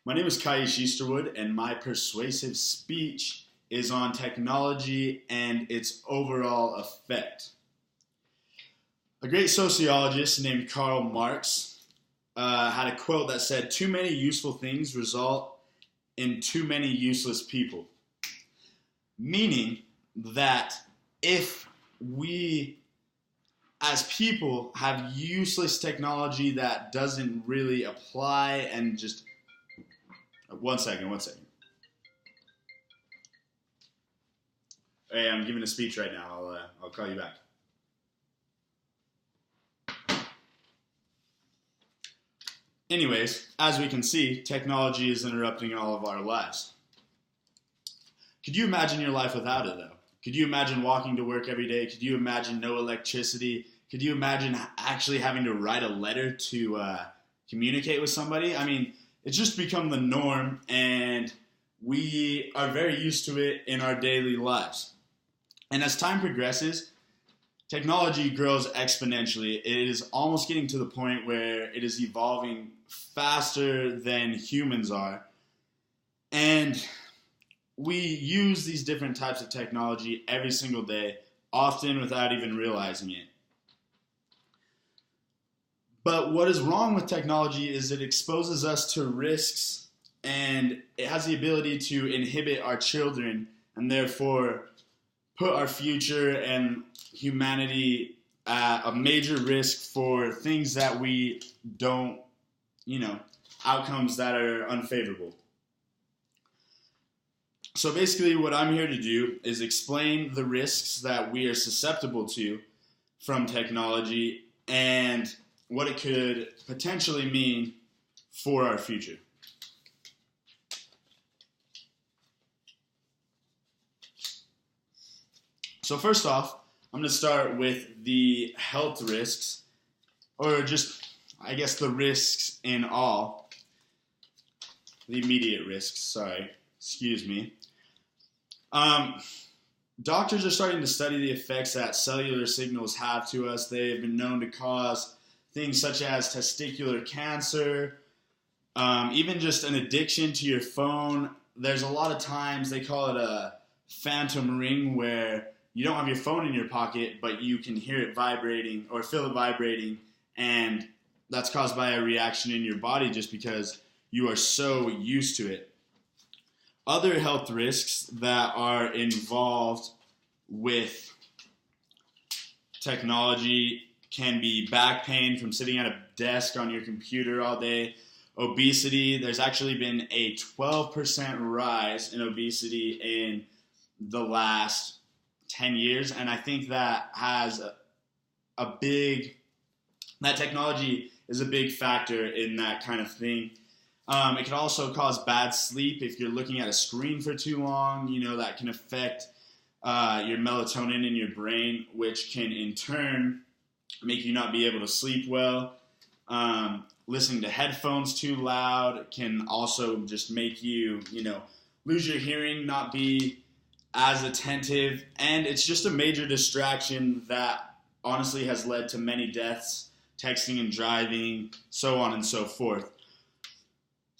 My name is Kiesh Easterwood, and my persuasive speech is on technology and its overall effect. A great sociologist named Karl Marx had a quote that said, "Too many useful things result in too many useless people." Meaning that if we as people have useless technology that doesn't really apply and just... One second. Hey, I'm giving a speech right now. I'll call you back. Anyways, as we can see, technology is interrupting all of our lives. Could you imagine your life without it, though? Could you imagine walking to work every day? Could you imagine no electricity? Could you imagine actually having to write a letter to communicate with somebody? I mean, it's just become the norm, and we are very used to it in our daily lives. And as time progresses, technology grows exponentially. It is almost getting to the point where it is evolving faster than humans are. And we use these different types of technology every single day, often without even realizing it. But what is wrong with technology is it exposes us to risks, and it has the ability to inhibit our children and therefore put our future and humanity at a major risk for things that we don't, outcomes that are unfavorable. So basically what I'm here to do is explain the risks that we are susceptible to from technology and what it could potentially mean for our future. So first off, I'm going to start with the health risks, or just, I guess, the risks in all. The immediate risks, excuse me. Doctors are starting to study the effects that cellular signals have to us. They have been known to cause things such as testicular cancer, even just an addiction to your phone. There's a lot of times they call it a phantom ring, where you don't have your phone in your pocket, but you can hear it vibrating or feel it vibrating, and that's caused by a reaction in your body just because you are so used to it. Other health risks that are involved with technology can be back pain from sitting at a desk on your computer all day, obesity. There's actually been a 12% rise in obesity in the last 10 years, and I think that has that technology is a big factor in that kind of thing. It can also cause bad sleep if you're looking at a screen for too long. That can affect your melatonin in your brain, which can in turn make you not be able to sleep well. Listening to headphones too loud can also just make you, lose your hearing, not be as attentive, and it's just a major distraction that honestly has led to many deaths, texting and driving, so on and so forth.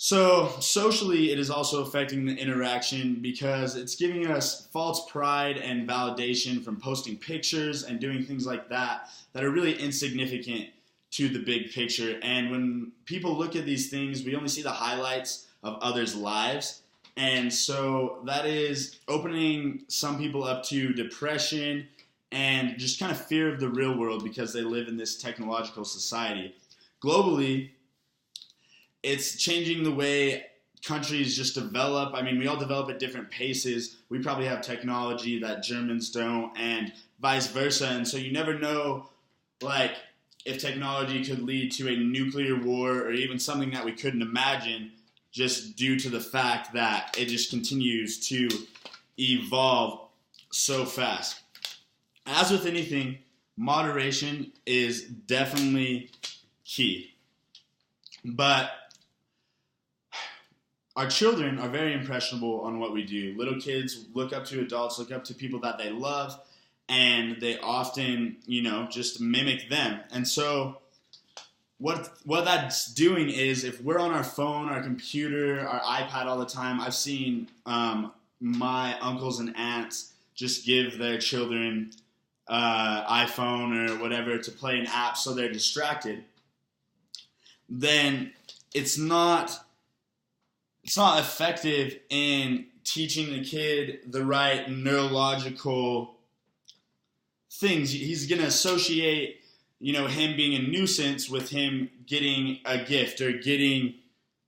So socially, it is also affecting the interaction because it's giving us false pride and validation from posting pictures and doing things like that are really insignificant to the big picture. And when people look at these things, we only see the highlights of others' lives. And so that is opening some people up to depression and just kind of fear of the real world because they live in this technological society. Globally, it's changing the way countries just develop. I mean, we all develop at different paces. We probably have technology that Germans don't, and vice versa. And so you never know, if technology could lead to a nuclear war or even something that we couldn't imagine, just due to the fact that it just continues to evolve so fast. As with anything, moderation is definitely key. But our children are very impressionable on what we do. Little kids look up to adults, look up to people that they love, and they often, just mimic them. And so what that's doing is, if we're on our phone, our computer, our iPad all the time, I've seen my uncles and aunts just give their children iPhone or whatever to play an app so they're distracted. Then it's not effective in teaching the kid the right neurological things. He's going to associate, him being a nuisance with him getting a gift or getting,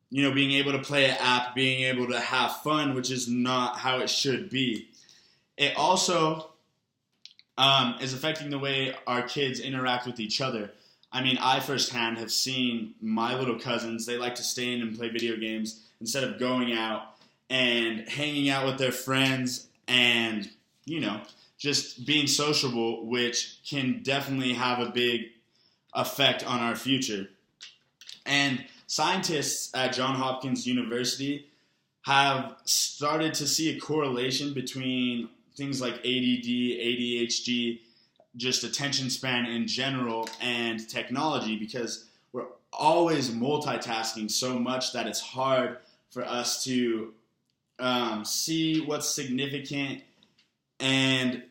being able to play an app, being able to have fun, which is not how it should be. It also is affecting the way our kids interact with each other. I mean, I firsthand have seen my little cousins, they like to stay in and play video games instead of going out and hanging out with their friends and, just being sociable, which can definitely have a big effect on our future. And scientists at Johns Hopkins University have started to see a correlation between things like ADD, ADHD, just attention span in general, and technology, because we're always multitasking so much that it's hard for us to see what's significant, and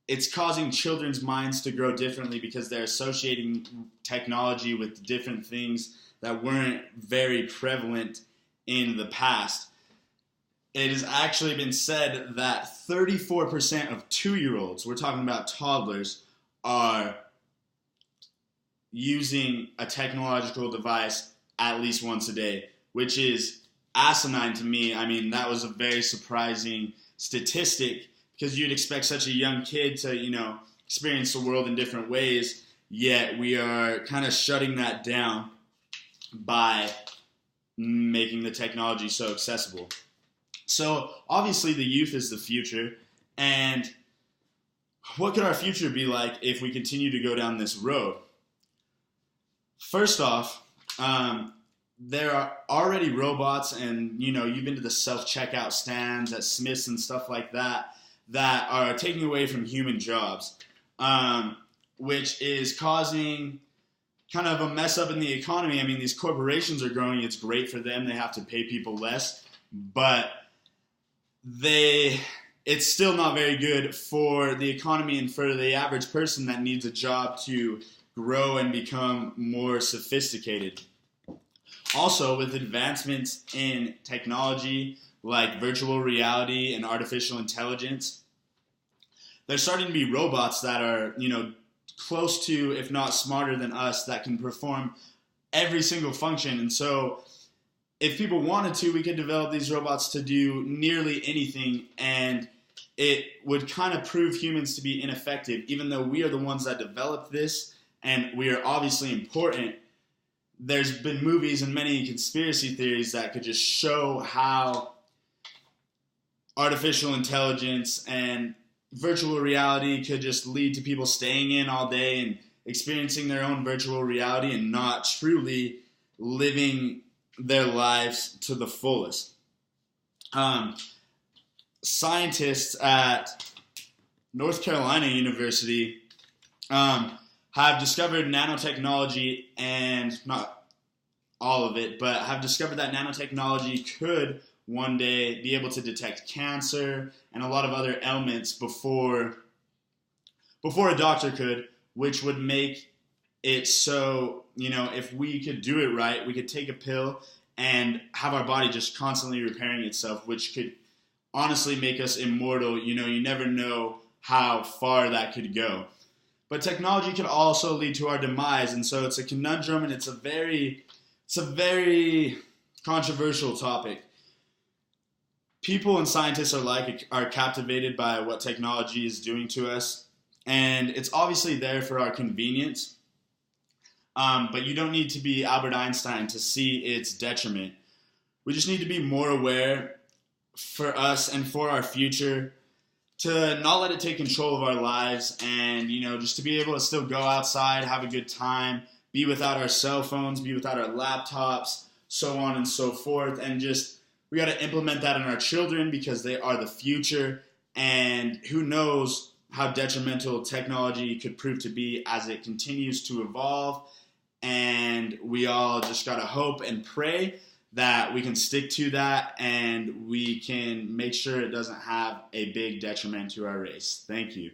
it's causing children's minds to grow differently because they're associating technology with different things that weren't very prevalent in the past. It has actually been said that 34% of 2-year-olds, we're talking about toddlers, are using a technological device at least once a day, which is asinine to me. I mean, that was a very surprising statistic, because you'd expect such a young kid to, experience the world in different ways, yet we are kind of shutting that down by making the technology so accessible. So obviously the youth is the future, and what could our future be like if we continue to go down this road? First off, there are already robots, and you've been to the self-checkout stands at Smith's and stuff like that are taking away from human jobs, which is causing kind of a mess up in the economy. I mean, these corporations are growing. It's great for them. They have to pay people less, but it's still not very good for the economy and for the average person that needs a job to grow and become more sophisticated. Also, with advancements in technology like virtual reality and artificial intelligence, there's starting to be robots that are, close to, if not smarter than us, that can perform every single function. And so if people wanted to, we could develop these robots to do nearly anything, and it would kind of prove humans to be ineffective. Even though we are the ones that developed this and we are obviously important, there's been movies and many conspiracy theories that could just show how artificial intelligence and virtual reality could just lead to people staying in all day and experiencing their own virtual reality and not truly living their lives to the fullest. Scientists at North Carolina University have discovered nanotechnology, and not all of it, but have discovered that nanotechnology could one day be able to detect cancer and a lot of other ailments before a doctor could, which would make it so, if we could do it right, we could take a pill and have our body just constantly repairing itself, which could honestly make us immortal. You never know how far that could go. But technology could also lead to our demise, and so it's a conundrum, and it's a very controversial topic. People and scientists are captivated by what technology is doing to us, and it's obviously there for our convenience. But you don't need to be Albert Einstein to see its detriment. We just need to be more aware for us and for our future to not let it take control of our lives, and, just to be able to still go outside, have a good time, be without our cell phones, be without our laptops, so on and so forth. And we got to implement that in our children because they are the future, and who knows how detrimental technology could prove to be as it continues to evolve and we all just got to hope and pray that we can stick to that and we can make sure it doesn't have a big detriment to our race. Thank you.